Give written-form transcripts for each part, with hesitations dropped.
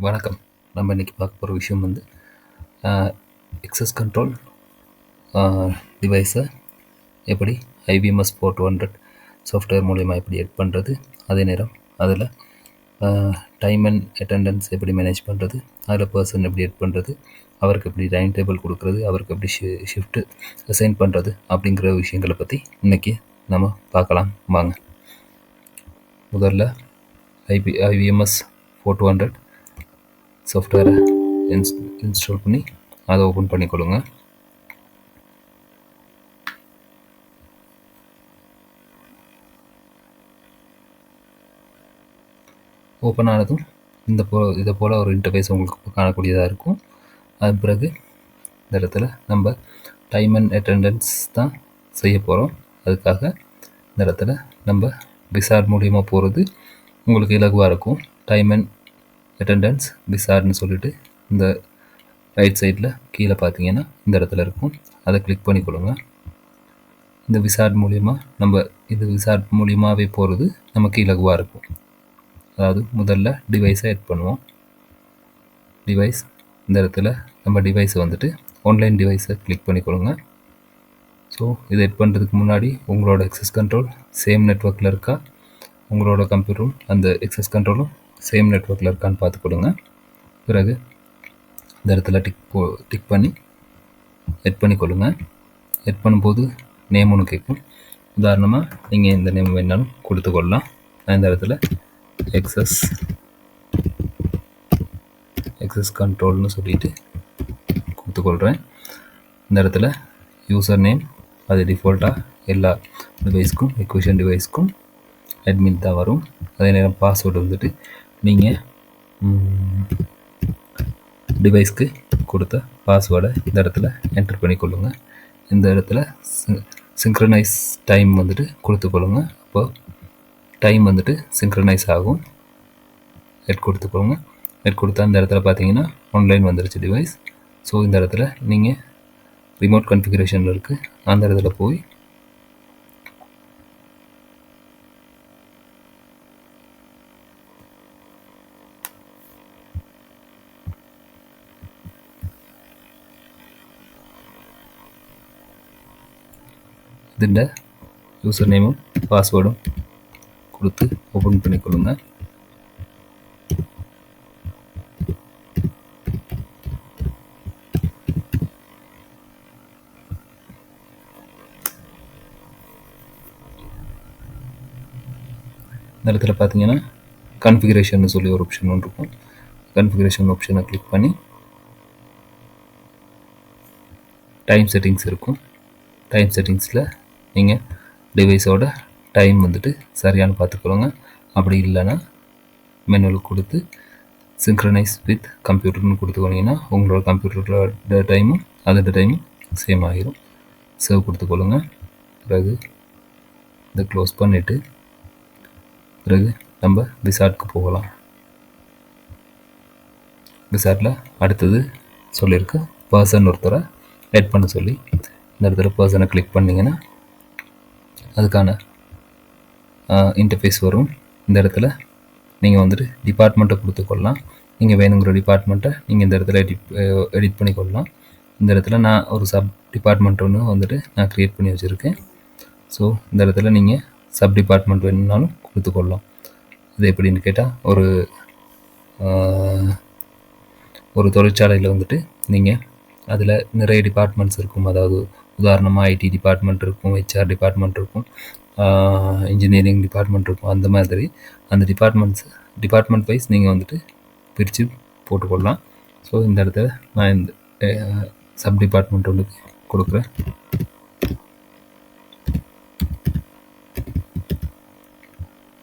வணக்கம். நம்ம இன்றைக்கி பார்க்க போகிற விஷயம் வந்து எக்ஸஸ் கண்ட்ரோல் டிவைஸை எப்படி ஐபிஎம்எஸ் 400 சாஃப்ட்வேர் மூலிமா எப்படி எட் பண்ணுறது, அதே நேரம் அதில் டைம் அண்ட் அட்டெண்டன்ஸ் எப்படி மேனேஜ் பண்ணுறது, அதில் பர்சன் எப்படி எட் பண்ணுறது, அவருக்கு எப்படி டைம் டேபிள் கொடுக்குறது, அவருக்கு எப்படி ஷிஃப்ட்டு அசைன் பண்ணுறது அப்படிங்கிற விஷயங்களை பற்றி இன்றைக்கி நம்ம பார்க்கலாம் வாங்க. முதல்ல ஐபிஎம்எஸ் 400 சாஃப்ட்வேரை இன்ஸ்டால் பண்ணி அதை ஓப்பன் பண்ணிக்கொள்ளுங்க. ஓப்பன் ஆனதும் இதை போல் ஒரு இன்டர்ஃபேஸ் உங்களுக்கு காணக்கூடியதாக இருக்கும். அது பிறகு இந்த இடத்துல நம்ம டைம் அண்ட் அட்டெண்டன்ஸ் தான் செய்ய போகிறோம். அதுக்காக இந்த இடத்துல நம்ம விசார்ட் மூலியமாக போகிறது உங்களுக்கு இலகுவாக இருக்கும். டைம் அண்ட் அட்டெண்டன்ஸ் விசார்ட்னு சொல்லிட்டு இந்த ரைட் சைடில் கீழே பார்த்தீங்கன்னா இந்த இடத்துல இருக்கும். அதை கிளிக் பண்ணிக்கொள்ளுங்க. இந்த விசார்ட் மூலியமாகவே போகிறது நமக்கு இலகுவாக இருக்கும். அதாவது முதல்ல டிவைஸை எட் பண்ணுவோம். டிவைஸ் இந்த இடத்துல நம்ம டிவைஸை வந்துட்டு ஆன்லைன் டிவைஸை கிளிக் பண்ணிக்கொள்ளுங்க. ஸோ இதை எட் பண்ணுறதுக்கு முன்னாடி உங்களோட எக்ஸஸ் கண்ட்ரோல் சேம் நெட்வொர்க்கில் இருக்கா, உங்களோட கம்ப்யூட்டரும் அந்த எக்ஸஸ் கண்ட்ரோலும் சேம் நெட்வொர்க்கில் இருக்கான்னு பார்த்துக்கொடுங்க. பிறகு இந்த இடத்துல டிக் பண்ணி எட் பண்ணிக்கொள்ளுங்க. எட் பண்ணும்போது நேம் ஒன்று கேட்கும். உதாரணமாக நீங்கள் இந்த நேம் வேணாலும் கொடுத்துக்கொள்ளலாம். நான் இந்த இடத்துல எக்ஸஸ் கண்ட்ரோல்னு சொல்லிட்டு கொடுத்துக்கொள்கிறேன். இந்த இடத்துல யூசர் நேம் அது டிஃபால்ட்டாக எல்லா டிவைஸ்க்கும் எக்விஷன் டிவைஸ்க்கும் அட்மின் தான் வரும். அதே நேரம் பாஸ்வேர்டு வந்துட்டு நீங்கள் டிவைஸ்க்கு கொடுத்த பாஸ்வேர்டை இந்த இடத்துல என்டர் பண்ணிக்கொள்ளுங்க. இந்த இடத்துல சிங்க்ரனைஸ் டைம் வந்துட்டு கொடுத்துக்கொள்ளுங்க. அப்போ டைம் வந்துட்டு சிங்க்ரனைஸ் ஆகும். எட் கொடுத்துக்கொள்ளுங்க. எட் கொடுத்தா இந்த இடத்துல பார்த்தீங்கன்னா ஆன்லைன் வந்துருச்சு டிவைஸ். ஸோ இந்த இடத்துல நீங்கள் ரிமோட் கான்ஃபிகரேஷனில் இருக்குது, அந்த இடத்துல போய் ഇതിൻ്റെ யூசர் நேமும் பாஸ்வேர்டும் கொடுத்து ஓப்பன் பண்ணிக்கொள்ளுங்க. இந்த இடத்துல பார்த்தீங்கன்னா கான்ஃபிகரேஷன் சொல்லி ஒரு ஆப்ஷன் ஒன்று இருக்கும். கான்ஃபிகரேஷன் ஆப்ஷனை கிளிக் பண்ணி டைம் செட்டிங்ஸ் இருக்கும். டைம் செட்டிங்ஸில் நீங்கள் டிவைஸோட டைம் வந்துட்டு சரியானு பார்த்துக்கொள்ளுங்க. அப்படி இல்லைன்னா மெனுவில் கொடுத்து சிங்க்ரனைஸ் வித் கம்ப்யூட்டர்னு கொடுத்துக்கொள்ளிங்கன்னா உங்களோட கம்ப்யூட்டரோட டைமும் அதோட டைமும் சேம் ஆகிரும். சேவ் கொடுத்துக்கொள்ளுங்க. பிறகு இதை க்ளோஸ் பண்ணிவிட்டு பிறகு நம்ம விசார்ட்க்கு போகலாம். விசார்ட்டில் அடுத்தது சொல்லியிருக்கு பர்சன் ஒருத்தரை எட் பண்ண சொல்லி இந்த இடத்துல பர்சனை கிளிக் பண்ணிங்கன்னா அதுக்கான இன்டர்ஃபேஸ் வரும். இந்த இடத்துல நீங்கள் வந்துட்டு டிபார்ட்மெண்ட்டை கொடுத்துக்கொள்ளலாம். நீங்கள் வேணுங்கிற டிபார்ட்மெண்ட்டை நீங்கள் இந்த இடத்துல எடிட் பண்ணிக்கொள்ளலாம். இந்த இடத்துல நான் ஒரு சப் டிபார்ட்மெண்ட் ஒன்று வந்துட்டு நான் க்ரியேட் பண்ணி வச்சுருக்கேன். ஸோ இந்த இடத்துல நீங்கள் சப் டிபார்ட்மெண்ட் வேணும்னாலும் கொடுத்துக்கொள்ளலாம். இது எப்படின்னு கேட்டால் ஒரு தொழிற்சாலையில் வந்துட்டு நீங்கள் அதில் நிறைய டிபார்ட்மெண்ட்ஸ் இருக்கும். அதாவது உதாரணமாக ஐடி டிபார்ட்மெண்ட் இருக்கும், ஹெச்ஆர் டிபார்ட்மெண்ட் இருக்கும், இன்ஜினியரிங் டிபார்ட்மெண்ட் இருக்கும். அந்த மாதிரி அந்த டிபார்ட்மெண்ட் வைஸ் நீங்கள் வந்துட்டு பிரித்து போட்டுக்கொள்ளலாம். ஸோ இந்த இடத்துல நான் இந்த சப் டிபார்ட்மெண்ட் ஒன்று கொடுக்குறேன்.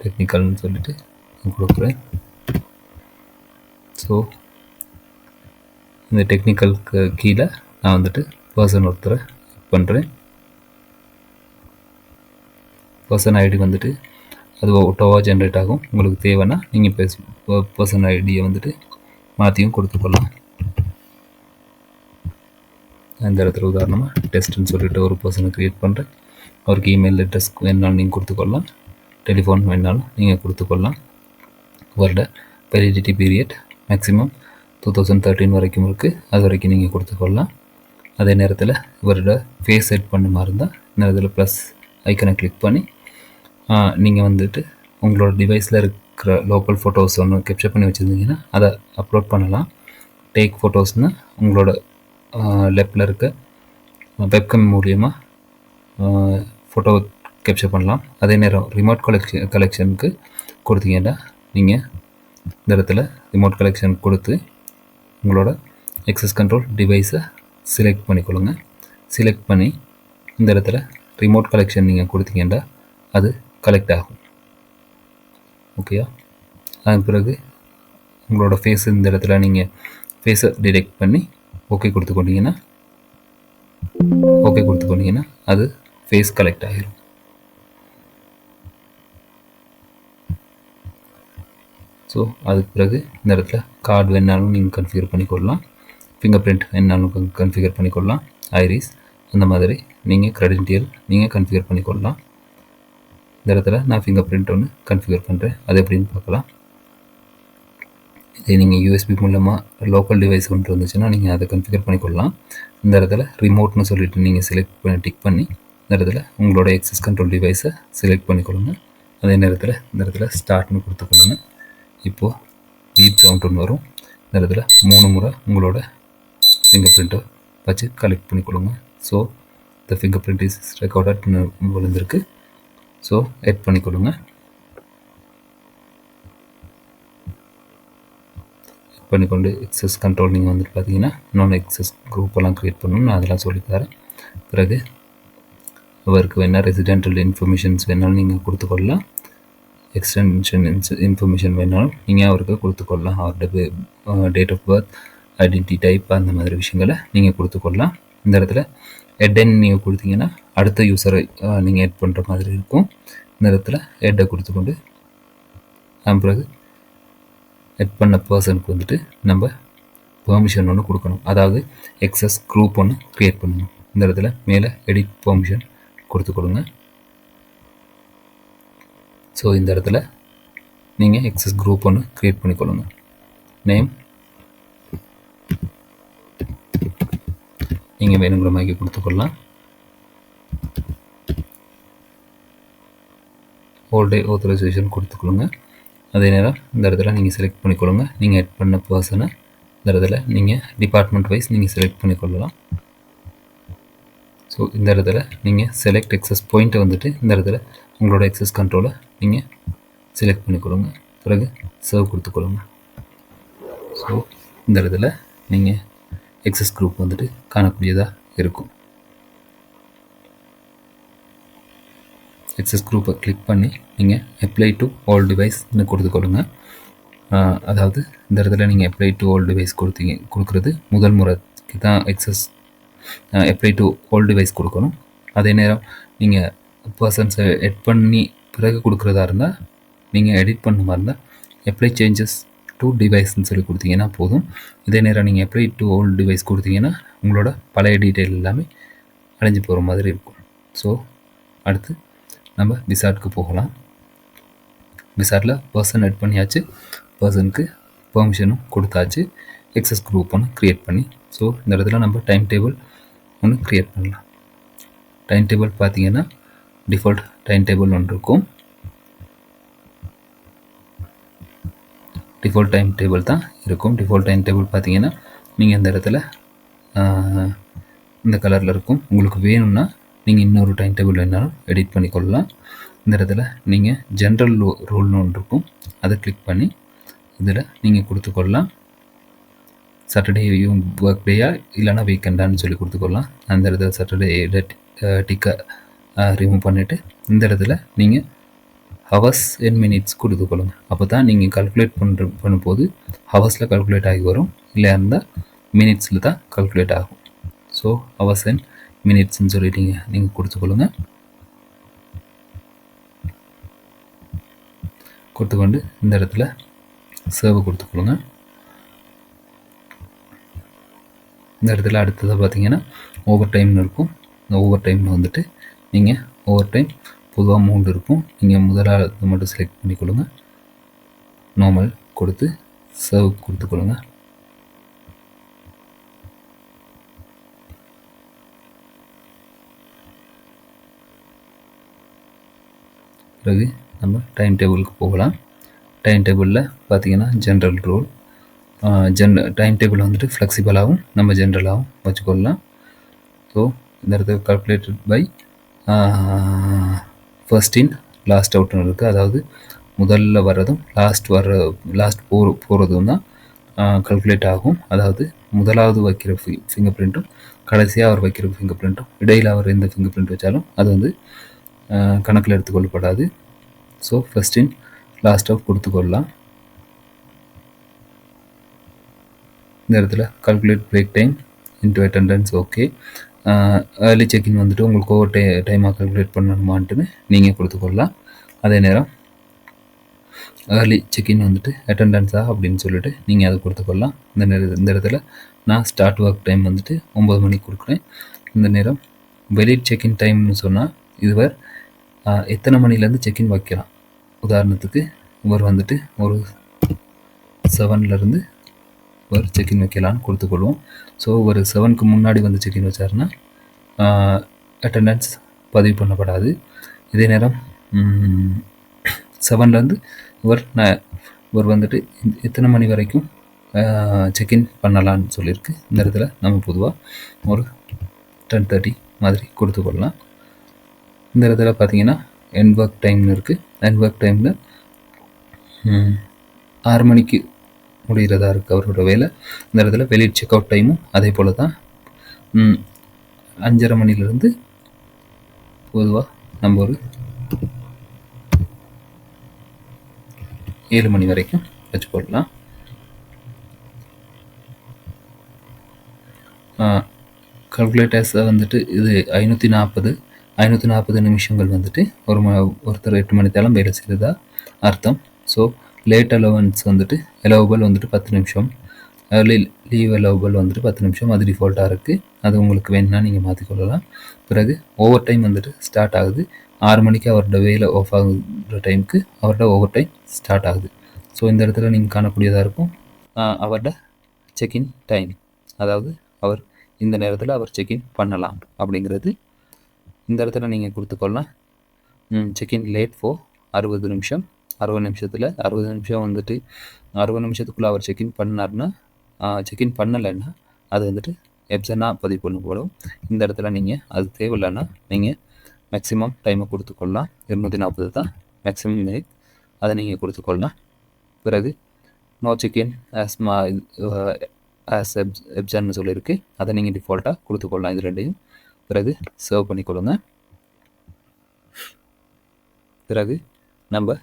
டெக்னிக்கல்னு சொல்லிட்டு கொடுக்குறேன். ஸோ இந்த டெக்னிக்கலுக்கு கீழே நான் வந்துட்டு பர்சன் ஒருத்தரை பண்ணுறேன். பர்சன் ஐடி வந்துட்டு அது ஆட்டோவாக ஜென்ரேட் ஆகும். உங்களுக்கு தேவைன்னா நீங்கள் பர்சன் ஐடியை வந்துட்டு மாற்றியும் கொடுத்துக்கொள்ளலாம். இந்த இடத்துல உதாரணமாக டெஸ்ட்டுன்னு சொல்லிட்டு ஒரு பர்சனை க்ரியேட் பண்ணுறேன். அவருக்கு இமெயில் அட்ரஸ் வேணுனாலும் நீங்கள் கொடுத்துக்கொள்ளலாம், டெலிஃபோன் வேணுனாலும் நீங்கள் கொடுத்துக்கொள்ளலாம். வருட வேலிடிட்டி பீரியட் மேக்ஸிமம் 2013 வரைக்கும் இருக்குது. அது வரைக்கும் நீங்கள் கொடுத்துக்கொள்ளலாம். அதே நேரத்தில் இவரோட ஃபேஸ் செட் பண்ண மாதிரி இருந்தால் இந்த இதில் ப்ளஸ் ஐக்கனை கிளிக் பண்ணி நீங்கள் வந்துட்டு உங்களோட டிவைஸில் இருக்கிற லோக்கல் ஃபோட்டோஸ் ஒன்று கேப்சர் பண்ணி வச்சுருந்தீங்கன்னா அதை அப்லோட் பண்ணலாம். டேக் ஃபோட்டோஸ்னால் உங்களோட லெஃப்டில் இருக்க வெப்கம் மூலியமாக ஃபோட்டோ கேப்சர் பண்ணலாம். அதே நேரம் ரிமோட் கலெக்ஷனுக்கு கொடுத்தீங்கன்னா நீங்கள் இந்த இடத்துல ரிமோட் கலெக்ஷன் கொடுத்து உங்களோட எக்ஸஸ் கண்ட்ரோல் டிவைஸை செலக்ட் பண்ணிக்கொள்ளுங்க. செலக்ட் பண்ணி இந்த இடத்துல ரிமோட் கலெக்ஷன் நீங்கள் கொடுத்தீங்கன்னா அது கலெக்ட் ஆகும். ஓகேயா? அதன் பிறகு உங்களோட ஃபேஸ் இந்த இடத்துல நீங்கள் ஃபேஸை டிடெக்ட் பண்ணி ஓகே கொடுத்துக்கொண்டீங்கன்னா அது ஃபேஸ் கலெக்ட் ஆகிரும். ஸோ அதுக்கு பிறகு இந்த இடத்துல கார்டு வேணாலும் நீங்கள் கன்ஃபிகர் பண்ணிக்கொள்ளலாம். ஃபிங்கர் பிரிண்ட் வேணாலும் கன்ஃபிகர் பண்ணிக்கொள்ளலாம். ஐரிஸ் அந்த மாதிரி நீங்கள் கிரெடென்ஷியல் நீங்கள் கன்ஃபிகர் பண்ணிக்கொள்ளலாம். இந்த இடத்துல நான் ஃபிங்கர் பிரிண்ட் ஒன்று கன்ஃபிகர் பண்ணுறேன். அது எப்படின்னு பார்க்கலாம். இதே நீங்கள் யூஎஸ்பி மூலமாக லோக்கல் டிவைஸ் கொண்டு வந்துச்சுன்னா நீங்கள் அதை கன்ஃபிகர் பண்ணிக்கொள்ளலாம். இந்த இடத்துல ரிமோட்னு சொல்லிட்டு நீங்கள் செலக்ட் பண்ணி டிக் பண்ணி இந்த இடத்துல உங்களோட எக்ஸஸ் கண்ட்ரோல் டிவைஸை செலக்ட் பண்ணிக்கொள்ளுங்க. அதே நேரத்தில் இந்த இடத்துல ஸ்டார்ட்னு கொடுத்துக்கொள்ளுங்க. இப்போது பீப் கவுண்ட் ஒன்று வரும். இந்த இடத்துல 3 முறை உங்களோட ஃபிங்கர் பிரிண்ட்டை வச்சு கலெக்ட் பண்ணிக்கொள்ளுங்க. So the fingerprint is ரெக்கார்டட்னு விழுந்திருக்கு. ஸோ எட் பண்ணிக்கொள்ளுங்க. பண்ணிக்கொண்டு எக்ஸஸ் கண்ட்ரோல் நீங்கள் வந்துட்டு பார்த்தீங்கன்னா இன்னொன்று எக்ஸஸ் குரூப்பெல்லாம் க்ரியேட் பண்ணணும். நான் அதெல்லாம் சொல்லித்தரேன். பிறகு அவருக்கு வேணால் ரெசிடென்டல் இன்ஃபர்மேஷன்ஸ் வேணாலும் நீங்கள் கொடுத்துக்கொள்ளலாம். எக்ஸ்டென்ஷன் இன்ஃபர்மேஷன் வேணாலும் நீங்கள் அவருக்கு கொடுத்துக்கொள்ளலாம். அவரோட date of birth, identity type அந்த மாதிரி விஷயங்களை நீங்கள் கொடுத்துக்கொள்ளலாம். இந்த இடத்துல ஹெட்டன் நீங்கள் கொடுத்தீங்கன்னா அடுத்த யூஸரை நீங்கள் எட் பண்ணுற மாதிரி இருக்கும். இந்த இடத்துல ஹெட்டை கொடுத்துக்கொண்டு பிறகு எட் பண்ண பர்சனுக்கு வந்துட்டு நம்ம பெர்மிஷன் ஒன்று கொடுக்கணும். அதாவது எக்ஸஸ் குரூப் ஒன்று க்ரியேட் பண்ணணும். இந்த இடத்துல மேலே எடிட் பெர்மிஷன் கொடுத்துக்கொடுங்க. ஸோ இந்த இடத்துல நீங்கள் எக்ஸஸ் குரூப் ஒன்று க்ரியேட் பண்ணிக்கொள்ளுங்க. நேம் நீங்கள் வேணுங்கிற மாதிரி கொடுத்துக்கொள்ளலாம். Whole day authorisation கொடுத்துக்கொள்ளுங்க. அதே நேரம் இந்த இடத்துல நீங்கள் செலக்ட் பண்ணிக்கொள்ளுங்க. நீங்கள் எட் பண்ண பர்சனை இந்த இடத்துல நீங்கள் டிபார்ட்மெண்ட் வைஸ் நீங்கள் செலக்ட் பண்ணிக்கொள்ளலாம். ஸோ இந்த இடத்துல நீங்கள் செலக்ட் எக்ஸஸ் பாயிண்ட்டை வந்துட்டு இந்த இடத்துல உங்களோட எக்ஸஸ் கண்ட்ரோலை நீங்கள் செலக்ட் பண்ணிக்கொள்ளுங்க. பிறகு சர்வ் கொடுத்துக்கொள்ளுங்க. ஸோ இந்த இடத்துல நீங்கள் எக்ஸஸ் குரூப் வந்துட்டு காணக்கூடியதாக இருக்கும். எக்ஸஸ் குரூப்பை கிளிக் பண்ணி நீங்கள் அப்ளை டு ஆல் டிவைஸ்னு கொடுத்துக்கொள்ளுங்க. அதாவது இந்த இடத்துல நீங்கள் அப்ளை டு ஆல் டிவைஸ் கொடுக்குறது முதல் முறைக்கு தான் access apply to all device கொடுக்கணும். அதே நேரம் நீங்கள் பர்சன்ஸை எட் பண்ணி பிறகு கொடுக்குறதா இருந்தால் நீங்கள் எடிட் பண்ண மாதிரி இருந்தால் அப்ளை சேஞ்சஸ் டு டிவைஸ்ன்னு சொல்லி கொடுத்தீங்கன்னா போதும். இதே நேரம் நீங்கள் அப்ளை டு ஆல் டிவைஸ் கொடுத்தீங்கன்னா உங்களோட பழைய டீட்டெயில் எல்லாமே அடைஞ்சு போகிற மாதிரி இருக்கும். ஸோ அடுத்து நம்ம விசார்ட்க்கு போகலாம். விசார்ட்டில் பர்சன் எட் பண்ணியாச்சு. பர்சனுக்கு பெர்மிஷனும் கொடுத்தாச்சு. எக்ஸஸ் குரூப் ஒன்று க்ரியேட் பண்ணி ஸோ இந்த இடத்துல நம்ம டைம் டேபிள் ஒன்று க்ரியேட் பண்ணலாம். டைம் டேபிள் பார்த்தீங்கன்னா டிஃபால்ட் டைம் டேபிள் ஒன்று இருக்கும். டிஃபால்ட் டைம் டேபிள் தான் இருக்கும். டிஃபால்ட் டைம் டேபிள் பார்த்தீங்கன்னா நீங்கள் இந்த இடத்துல இந்த கலரில் இருக்கும். உங்களுக்கு வேணும்னா நீங்கள் இன்னொரு டைம் டேபிள் வேணாலும் எடிட் பண்ணிக்கொள்ளலாம். இந்த இடத்துல நீங்கள் ஜென்ரல் ரூல்னு ஒன்று இருக்கும். அதை கிளிக் பண்ணி இதில் நீங்கள் கொடுத்துக்கொள்ளலாம். சாட்டர்டே ஒர்க் டேயா இல்லைனா வீக்கெண்டான்னு சொல்லி கொடுத்துக்கொள்ளலாம். அந்த இடத்துல சாட்டர்டே டிக்கை ரிமூவ் பண்ணிவிட்டு இந்த இடத்துல நீங்கள் ஹவர்ஸ் அண்ட் மினிட்ஸ் கொடுத்துக்கொள்ளுங்க. அப்போ தான் நீங்கள் கால்குலேட் பண்ணும்போது ஹவர்ஸில் கால்குலேட் ஆகி வரும். இல்லை இருந்தால் மினிட்ஸில் தான் கால்குலேட் ஆகும். ஸோ ஹவர்ஸ் அண்ட் மினிட்ஸ்ன்னு சொல்லிட்டீங்க நீங்கள் கொடுத்துக்கொள்ளுங்க. கொடுத்துக்கொண்டு இந்த இடத்துல சர்வ் கொடுத்துக்கொள்ளுங்க. இந்த இடத்துல அடுத்ததாக பார்த்தீங்கன்னா ஓவர் டைம்னு இருக்கும். இந்த ஓவர் டைமில் வந்துட்டு நீங்கள் ஓவர் டைம் பொதுவாக 3 இருக்கும். நீங்கள் முதலாவது மட்டும் செலக்ட் பண்ணிக்கொள்ளுங்க. நார்மல் கொடுத்து சர்வ் கொடுத்துக்கொள்ளுங்க. பிறகு நம்ம டைம் டேபிளுக்கு போகலாம். டைம் டேபிளில் பார்த்தீங்கன்னா ஜென்ரல் ரூல், டைம் டேபிள் வந்துட்டு ஃப்ளெக்சிபிளாகவும் நம்ம ஜென்ரலாகவும் வச்சுக்கொள்ளலாம். ஸோ இந்த இடத்துல calculated by first in last out இருக்குது. அதாவது முதல்ல வர்றதும் லாஸ்ட் போகிறதும் தான் கல்குலேட் ஆகும். அதாவது முதலாவது வைக்கிற ஃபிங்கர் பிரிண்ட்டும் கடைசியாக அவர் வைக்கிற ஃபிங்கர் பிரிண்ட்டும் இடையில் அவர் எந்த ஃபிங்கர் பிரிண்ட் வச்சாலும் அது வந்து கணக்கில் எடுத்துக்கொள்ளப்படாது. So first in last out கொடுத்துக்கொள்ளலாம். இந்த இடத்துல calculate break time into attendance. Okay, early check in வந்துட்டு உங்களுக்கு ஒவ்வொரு டைமாக கால்குலேட் பண்ணணுமான்ட்டுன்னு நீங்கள் கொடுத்துக்கொள்ளலாம். அதே நேரம் ஏர்லி செக்இன் வந்துட்டு அட்டெண்டன்ஸா அப்படின்னு சொல்லிட்டு நீங்கள் அதை கொடுத்துக்கொள்ளலாம். இந்த இடத்துல நான் ஸ்டார்ட் ஒர்க் டைம் வந்துட்டு 9 மணிக்கு கொடுக்குறேன். இந்த நேரம் வெலிட் செக்இன் டைம்னு சொன்னால் இதுவர் எத்தனை மணிலேருந்து செக்இன் வைக்கலாம். உதாரணத்துக்கு இவர் வந்துட்டு ஒரு 7லேருந்து ஒரு செக்இன் வைக்கலான்னு கொடுத்துக்கொள்வோம். ஸோ ஒரு 7க்கு முன்னாடி வந்து செக்இன் வச்சாருன்னா அட்டெண்டன்ஸ் பதிவு பண்ணப்படாது. இதே நேரம் 7லேருந்து இவர் வந்துட்டு எத்தனை மணி வரைக்கும் செக்இன் பண்ணலான்னு சொல்லியிருக்கு. இந்த இடத்துல நம்ம பொதுவாக ஒரு 10:30 மாதிரி கொடுத்துக்கொள்ளலாம். இந்த இடத்துல பார்த்தீங்கன்னா எண்ட் ஒர்க் டைம்னு இருக்குது. எண்ட் ஒர்க் டைமில் 6 மணிக்கு முடிகிறதா இருக்குது அவரோட வேலை. இந்த இடத்துல வெளியே செக் அவுட் டைமும் அதே போல் தான் 5:30 மணிலேருந்து பொதுவாக நம்ம ஒரு 7 மணி வரைக்கும் வச்சுக்கொள்ளலாம். கால்குலேட்டர்ஸை வந்துட்டு இது 540 நிமிஷங்கள் வந்துட்டு ஒருத்தர் 8 மணி நேரம் வேலை செய்கிறதா அர்த்தம். ஸோ லேட் அலவன்ஸ் வந்துட்டு அலோவபிள் வந்துட்டு 10 நிமிஷம், ஏர்லி லீவ் அலோவபிள் வந்துட்டு 10 நிமிஷம். அது டிஃபால்ட்டாக இருக்குது. அது உங்களுக்கு வேணும்னா நீங்கள் மாற்றிக்கொள்ளலாம். பிறகு ஓவர் டைம் வந்துட்டு ஸ்டார்ட் ஆகுது 6 மணிக்கு அவரோட வேலை ஆஃப் ஆகுற டைமுக்கு அவரோட ஓவர் டைம் ஸ்டார்ட் ஆகுது. ஸோ இந்த இடத்துல நீங்கள் காணக்கூடியதாக இருக்கும் அவரோட செக்இன் டைம், அதாவது அவர் இந்த நேரத்தில் அவர் செக்இன் பண்ணலாம் அப்படிங்கிறது இந்த இடத்துல நீங்கள் கொடுத்துக்கொள்ளலாம். செக்இன் லேட் ஃபோர் 60 நிமிஷம். 60 நிமிஷத்தில் 60 நிமிஷம் வந்துட்டு 60 நிமிஷத்துக்குள்ளே அவர் செக்இன் பண்ணார்னா, செக்இன் பண்ணலைன்னா அது வந்துட்டு எப்சனாக பதிவு பண்ணப்படும். இந்த இடத்துல நீங்கள் அது தேவையில்லைன்னா நீங்கள் மேக்ஸிமம் டைமை கொடுத்துக்கொள்ளலாம். 240 தான் மேக்ஸிமம் மினிட், அதை நீங்கள் கொடுத்துக்கொள்ளலாம். பிறகு நோ செக்இன் ஆஸ் எப்சன்னு சொல்லியிருக்கு, அதை நீங்கள் டிஃபால்ட்டாக கொடுத்துக்கொள்ளலாம். இது ரெண்டையும் பிறகு சர்வ் பண்ணிக்கொள்ளுங்க. பிறகு நம்ம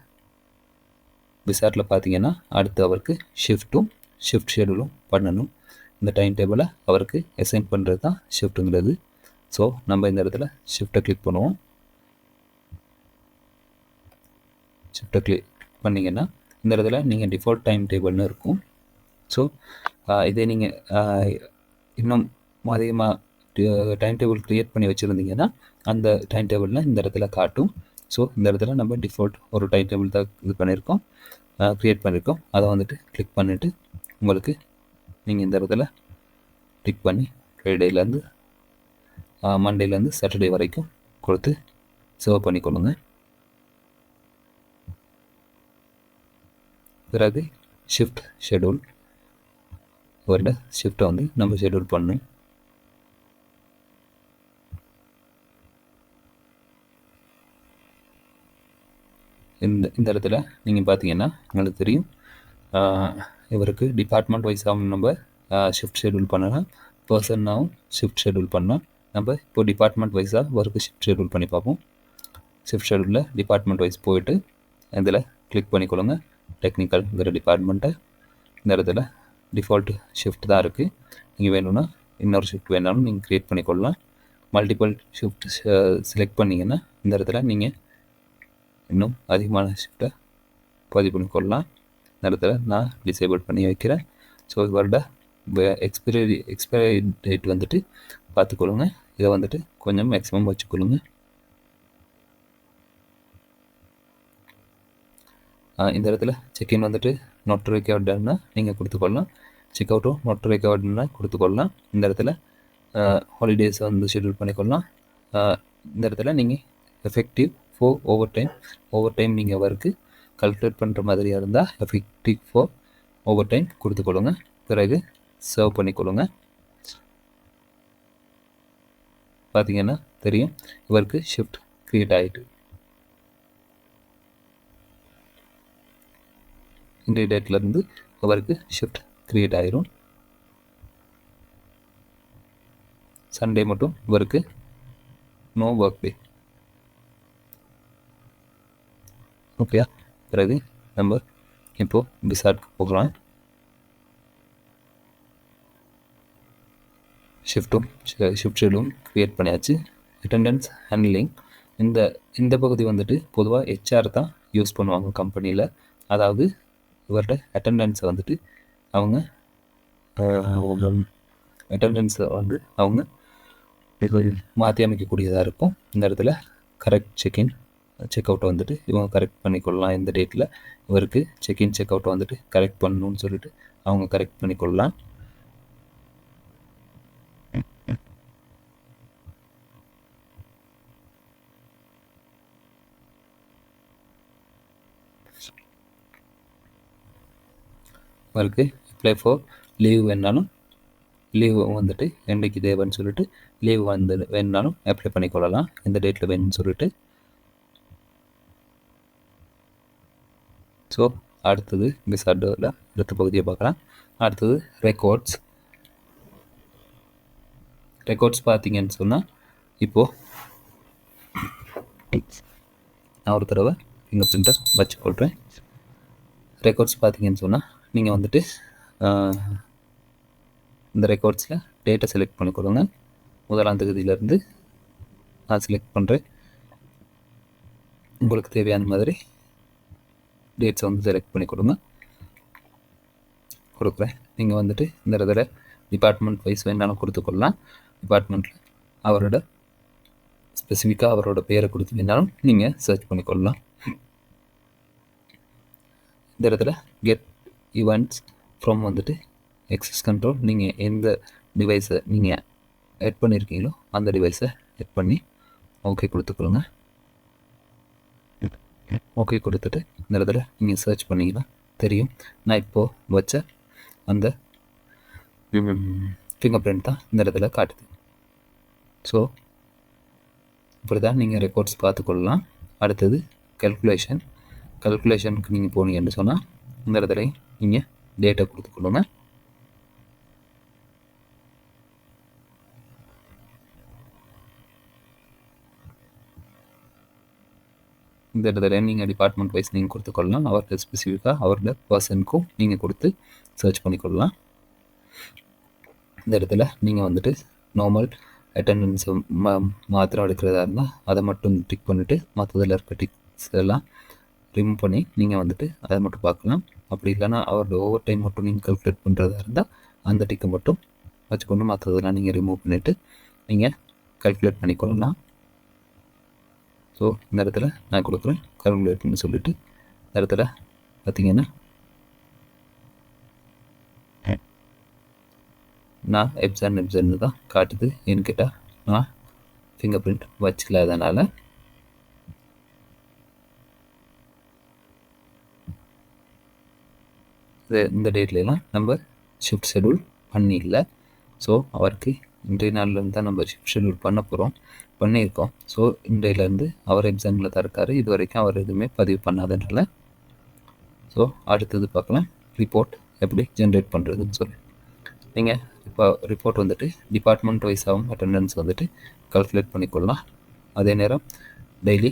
விசாரில் பார்த்தீங்கன்னா அடுத்து அவருக்கு ஷிஃப்ட் ஷெடியூலும் பண்ணணும். இந்த டைம் டேபிளை அவருக்கு அசைன் பண்ணுறது தான் ஷிஃப்ட்டுங்கிறது. ஸோ நம்ம இந்த இடத்துல ஷிஃப்ட்டை கிளிக் பண்ணுவோம். ஷிஃப்ட்டை கிளிக் பண்ணிங்கன்னா இந்த இடத்துல நீங்கள் டிஃபால்ட் டைம் டேபிள்னு இருக்கும். ஸோ இதே நீங்கள் இன்னும் அதிகமாக டைம் டேபிள் க்ரியேட் பண்ணி வச்சுருந்தீங்கன்னா அந்த டைம் டேபிளில் இந்த இடத்துல காட்டும். ஸோ இந்த இடத்துல நம்ம டிஃபால்ட் ஒரு டைம் டேபிள் தான் இது பண்ணியிருக்கோம், க்ரியேட் பண்ணியிருக்கோம். அதை வந்துட்டு கிளிக் பண்ணிவிட்டு உங்களுக்கு நீங்கள் இந்த இடத்துல கிளிக் பண்ணி ஃப்ரைடேலேருந்து மண்டேலேருந்து சாட்டர்டே வரைக்கும் கொடுத்து சேவ் பண்ணிக்கொள்ளுங்க. பிறகு ஷிஃப்ட் ஷெடியூல், அவரோட ஷிஃப்ட்டை வந்து நம்ம ஷெடியூல் பண்ணணும். இந்த இடத்துல நீங்கள் பார்த்தீங்கன்னா உங்களுக்கு தெரியும் இவருக்கு டிபார்ட்மெண்ட் வைஸாகவும் நம்ம ஷிஃப்ட் ஷெடியூல் பண்ணலாம், பர்சன்னாகவும் ஷிஃப்ட் ஷெடியூல் பண்ணலாம். நம்ம இப்போ டிபார்ட்மெண்ட் வைஸாக ஒர்க்கு ஷிஃப்ட் ஷெடியூல் பண்ணி பார்ப்போம். ஷிஃப்ட் ஷெடியூலில் டிபார்ட்மெண்ட் வைஸ் போயிட்டு இதில் கிளிக் பண்ணிக்கொள்ளுங்க. டெக்னிக்கல்ங்கிற டிபார்ட்மெண்ட்டை இந்த இடத்துல டிஃபால்ட் ஷிஃப்ட் தான் இருக்குது. நீங்கள் வேணும்னா இன்னொரு ஷிஃப்ட் வேணாலும் நீங்கள் க்ரியேட் பண்ணிக்கொள்ளலாம். மல்டிபிள் ஷிஃப்ட் செலக்ட் பண்ணிங்கன்னா இந்த இடத்துல நீங்கள் இன்னும் அதிகமான ஷிஃப்ட்டை பதிவு பண்ணிக்கொள்ளலாம். இந்த இடத்துல நான் டிசேபிள் பண்ணி வைக்கிறேன். ஸோ இவரோட எக்ஸ்பைரி டேட் வந்துட்டு பார்த்துக்கொள்ளுங்க. இதை வந்துட்டு கொஞ்சம் மேக்ஸிமம் வச்சுக்கொள்ளுங்க. இந்த இடத்துல செக்இன் வந்துட்டு நாட் ரெக்கார்டுன்னா நீங்கள் கொடுத்துக்கொள்ளலாம். Check அவுட்டும் not ரெக்கார்டுன்னா கொடுத்துக்கொள்ளலாம். இந்த இடத்துல ஹாலிடேஸை வந்து ஷெட்யூல் பண்ணிக்கொள்ளலாம். இந்த இடத்துல நீங்கள் எஃபெக்டிவ் ஃபார் ஓவர் டைம் நீங்கள் ஒர்க்கு கல்குலேட் பண்ணுற மாதிரியாக இருந்தால் எஃபெக்டிவ் ஃபார் ஓவர் டைம் கொடுத்துக்கொள்ளுங்க. பிறகு சர்வ் பண்ணிக்கொள்ளுங்க. பார்த்தீங்கன்னா தெரியும், இவருக்கு ஷிஃப்ட் க்ரியேட் ஆகிட்டு. இன்றைய டேட்லேருந்து இவருக்கு ஷிஃப்ட் க்ரியேட் ஆகிரும். சண்டே மட்டும் இவருக்கு நோ ஒர்க் டே. ஓகேயா? பிறகு நம்ம இப்போது விசார்ட்க்கு போகலாம். ஷிஃப்ட் ஷெடியூலும் க்ரியேட் பண்ணியாச்சு. அட்டெண்டன்ஸ் ஹேண்ட்லிங் இந்த பகுதி வந்துட்டு பொதுவாக ஹெச்ஆர் தான் யூஸ் பண்ணுவாங்க கம்பெனியில். அதாவது இவர்கிட்ட அட்டெண்டன்ஸை வந்துட்டு அவங்க மாற்றி அமைக்கக்கூடியதாக இருக்கும். இந்த இடத்துல கரெக்ட் செக்இன் செக் அவுட்டை வந்துட்டு இவங்க கரெக்ட் பண்ணிக்கொள்ளலாம். இந்த டேட்டில் இவருக்கு செக்இன் செக் அவுட்டை வந்துட்டு கரெக்ட் பண்ணணும்னு சொல்லிட்டு அவங்க கரெக்ட் பண்ணிக்கொள்ளலாம். இவருக்கு அப்ளை ஃபார் லீவ் வேணாலும் லீவ் வந்துட்டு என்றைக்கு தேவைன்னு சொல்லிட்டு லீவ் வந்து வேணுனாலும் அப்ளை பண்ணிக்கொள்ளலாம். இந்த டேட்டில் வேணும்னு சொல்லிட்டு. ஸோ அடுத்தது விசார்டில் அடுத்த பகுதியை பார்க்கலாம். அடுத்தது ரெக்கார்ட்ஸ் பார்த்தீங்கன்னு சொன்னால் இப்போது நான் ஒரு தடவை ஃபிங்கர் பிரிண்ட்டை வச்சுக்கொள்கிறேன். ரெக்கார்ட்ஸ் பார்த்தீங்கன்னு சொன்னால் நீங்கள் வந்துட்டு இந்த ரெக்கார்ட்ஸில் டேட்டை செலக்ட் பண்ணிக்கொள்ளுங்க. 1ஆம் தேதியிலேருந்து நான் செலக்ட் பண்ணுறேன். உங்களுக்கு தேவையான மாதிரி டேட்ஸை வந்து செலக்ட் பண்ணி கொடுக்குறேன். நீங்கள் வந்துட்டு இந்த இடத்துல டிபார்ட்மெண்ட் வைஸ் வேணாலும் கொடுத்துக்கொள்ளலாம். டிபார்ட்மெண்ட்டில் அவரோட ஸ்பெசிஃபிக்காக அவரோட பேரை கொடுத்து வேணாலும் நீங்கள் சர்ச் பண்ணிக்கொள்ளலாம். இந்த இடத்துல கெட் ஈவெண்ட்ஸ் ஃப்ரம் வந்துட்டு எக்ஸஸ் கண்ட்ரோல். நீங்கள் எந்த டிவைஸை நீங்கள் எட் பண்ணியிருக்கீங்களோ அந்த டிவைஸை எட் பண்ணி ஓகே கொடுத்துக்கொள்ளுங்க. ஓகே கொடுத்துட்டு இந்த இடத்துல நீங்கள் சர்ச் பண்ணிங்கன்னா தெரியும். நான் இப்போது வச்ச அந்த ஃபிங்கர் பிரிண்ட் தான் இந்த இடத்துல காட்டுது. ஸோ இப்படி தான் நீங்கள் ரெக்கார்ட்ஸ் பார்த்துக்கொள்ளலாம். அடுத்தது கல்குலேஷனுக்கு நீங்கள் போனீங்கன்னு சொன்னால் இந்த இடத்துல நீங்கள் டேட்டா கொடுத்துக்கொள்ளுங்க. இந்த இடத்துல நீங்கள் டிபார்ட்மெண்ட் வைஸ் நீங்கள் கொடுத்துக்கொள்ளலாம். அவர்கிட்ட ஸ்பெசிஃபிக்காக அவரோட பர்சனுக்கும் நீங்கள் கொடுத்து சர்ச் பண்ணிக்கொள்ளலாம். இந்த இடத்துல நீங்கள் வந்துட்டு நார்மல் அட்டெண்டன்ஸை மாத்திரம் எடுக்கிறதா இருந்தால் அதை மட்டும் டிக் பண்ணிவிட்டு மற்றதில் இருக்க டிக்ஸ் எல்லாம் ரிமூவ் பண்ணி நீங்கள் வந்துட்டு அதை மட்டும் பார்க்கலாம். அப்படி இல்லைன்னா அவரோட ஓவர் டைம் மட்டும் நீங்கள் கல்குலேட் பண்ணுறதா இருந்தால் அந்த டிக்கை மட்டும் வச்சுக்கொண்டு மற்றதெல்லாம் நீங்கள் ரிமூவ் பண்ணிவிட்டு நீங்கள் கல்குலேட் பண்ணிக்கொள்ளலாம். ஸோ இந்த இடத்துல நான் கொடுக்குறேன் கல்குலேட்னு சொல்லிவிட்டு இந்த இடத்துல பார்த்தீங்கன்னா நான் எப்சன் தான் காட்டுது. ஏன்னு கேட்டால் நான் ஃபிங்கர் பிரிண்ட் வச்சுக்கல. அதனால் இந்த டேட்லாம் நம்ம ஷிஃப்ட் ஷெடியூல் பண்ணிடல. ஸோ அவருக்கு இன்றைய நாள்லேருந்து தான் நம்ம ஷிஃப்ட் ஷெடியூல் பண்ணியிருக்கோம். ஸோ இன்றையிலேருந்து அவர் எக்ஸாமில் தான் இருக்கார். இது வரைக்கும் அவர் எதுவுமே பதிவு பண்ணாதனால. ஸோ அடுத்தது பார்க்கலாம் ரிப்போர்ட் எப்படி ஜென்ரேட் பண்ணுறதுன்னு சொல்லி. நீங்கள் இப்போ ரிப்போர்ட் வந்துட்டு டிபார்ட்மெண்ட் வைஸாகவும் அட்டெண்டன்ஸ் வந்துட்டு கல்குலேட் பண்ணிக்கொள்ளலாம். அதே நேரம் டெய்லி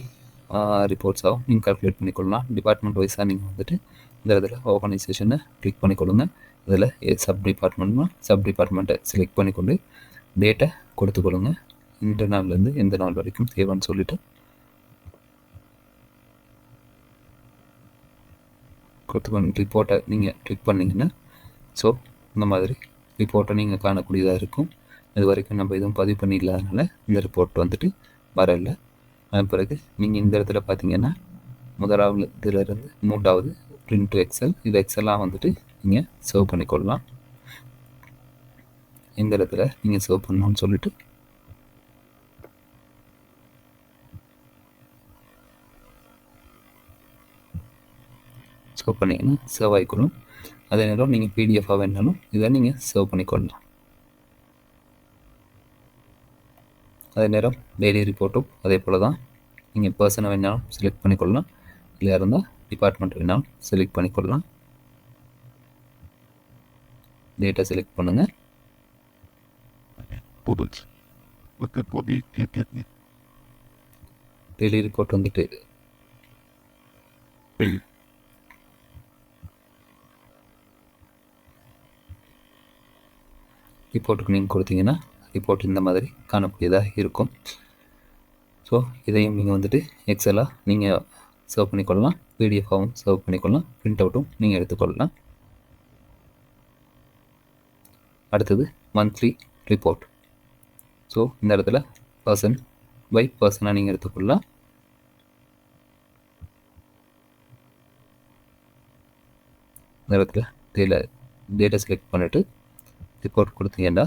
ரிப்போர்ட்ஸாகவும் நீங்கள் கல்குலேட் பண்ணிக்கொள்ளலாம். டிபார்ட்மெண்ட் வைஸாக நீங்கள் வந்துட்டு இந்த இதில் ஆர்கனைசேஷனை கிளிக் பண்ணிக்கொள்ளுங்க. இதில் சப் டிபார்ட்மெண்ட்டை செலக்ட் பண்ணிக்கொண்டு டேட்டை கொடுத்துக்கொள்ளுங்க. இந்த நாள்லேருந்து எந்த நாள் வரைக்கும் தேவைன்னு சொல்லிவிட்டு ரிப்போர்ட்டை நீங்கள் கிளிக் பண்ணிங்கன்னா ஸோ இந்த மாதிரி ரிப்போர்ட்டை நீங்கள் காணக்கூடியதாக இருக்கும். இது வரைக்கும் நம்ம எதுவும் பதிவு பண்ணிடலாதனால இந்த ரிப்போர்ட் வந்துட்டு வரல. அதன் பிறகு நீங்கள் இந்த இடத்துல பார்த்தீங்கன்னா 1ஆவதுலேருந்து 3ஆவது பிரிண்ட் டு எக்ஸல். இது எக்ஸலாக வந்துட்டு நீங்கள் சேவ் பண்ணிக்கொள்ளலாம். இந்த இடத்துல நீங்கள் சேவ் பண்ணணும்னு சொல்லிட்டு சேவ் பண்ணிங்கன்னா சேவ் ஆகிக்கொள்ளும். அதே நேரம் நீங்கள் பிடிஎஃபாக வேணாலும் இதை நீங்கள் சேவ் பண்ணிக்கொள்ளலாம். அதே நேரம் டெய்லி ரிப்போர்ட்டும் அதே போல் தான். நீங்கள் பர்சனை வேணாலும் செலக்ட் பண்ணிக்கொள்ளலாம், இல்லையா இருந்தால் டிபார்ட்மெண்ட் வேணாலும் செலக்ட் பண்ணிக்கொள்ளலாம். டேட்டா செலக்ட் பண்ணுங்கள். டெய்லி ரிப்போர்ட் வந்துட்டு ரிப்போர்ட்டுக்கு நீங்கள் கொடுத்தீங்கன்னா ரிப்போர்ட் இந்த மாதிரி காணக்கூடியதாக இருக்கும். ஸோ இதையும் நீங்கள் வந்துட்டு எக்ஸலாக நீங்கள் சேவ் பண்ணிக்கொள்ளலாம், பிடிஎஃபாகவும் சேவ் பண்ணிக்கொள்ளலாம், பிரிண்ட் அவுட்டும் நீங்கள் எடுத்துக்கொள்ளலாம். அடுத்தது மந்த்லி ரிப்போர்ட். ஸோ இந்த இடத்துல பர்சன் பை பர்சனாக நீங்கள் எடுத்துக்கொள்ளலாம். இந்த இடத்துல டேட்டா செலக்ட் பண்ணிவிட்டு ரிப்போர்ட் கொடுத்தீங்கன்னா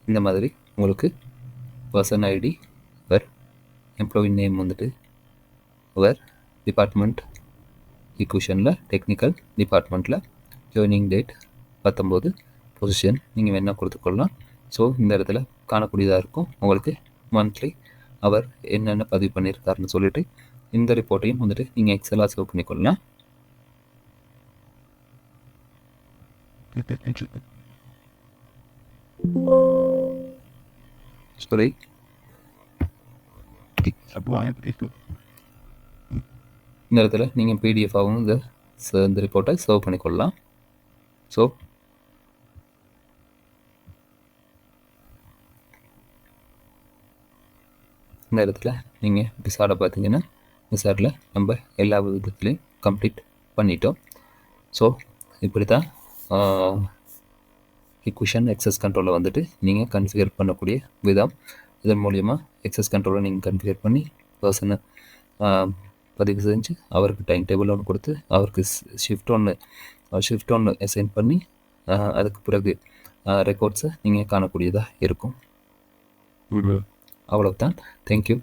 இந்த மாதிரி உங்களுக்கு பர்சன் ஐடி, அவர் எம்ப்ளாயி நேம் வந்துட்டு அவர் டிபார்ட்மெண்ட் ஈக்குவேஷனில் டெக்னிக்கல் டிபார்ட்மெண்ட்டில் ஜாயினிங் டேட் 19, பொசிஷன் நீங்கள் வேணால் கொடுத்துக்கொள்ளலாம். ஸோ இந்த இடத்துல காணக்கூடியதாக இருக்கும் உங்களுக்கு மந்த்லி அவர் என்னென்ன பதிவு பண்ணியிருக்காருன்னு சொல்லிட்டு இந்த ரிப்போர்ட்டையும் வந்துட்டு நீங்கள் எக்ஸலாக சேவ் பண்ணிக்கொள்ளலாம். சாரி, இந்த இடத்துல நீங்கள் பிடிஎஃபாகவும் இந்த ரிப்போர்ட்டை சேவ் பண்ணிக்கொள்ளலாம். ஸோ இந்த இடத்துல நீங்கள் விசாரை பார்த்தீங்கன்னா விசாரில் நம்ம எல்லா விதத்துலேயும் கம்ப்ளீட் பண்ணிட்டோம். ஸோ இப்படி தான் ஈக்குவேஷன் எக்ஸஸ் கண்ட்ரோலை வந்துட்டு நீங்கள் கன்ஃபிகர் பண்ணக்கூடிய விதம். இதன் மூலயமா எக்ஸஸ் கண்ட்ரோலை நீங்கள் கன்ஃபிகர் பண்ணி பர்சனை பதிவு செஞ்சு அவருக்கு டைம் டேபிள் ஒன்று கொடுத்து அவருக்கு ஷிஃப்ட் ஒன்று அசைன் பண்ணி அதுக்கு பிறகு ரெக்கார்ட்ஸை நீங்கள் காணக்கூடியதாக இருக்கும். அவ்வளவுதான். தேங்க்யூ.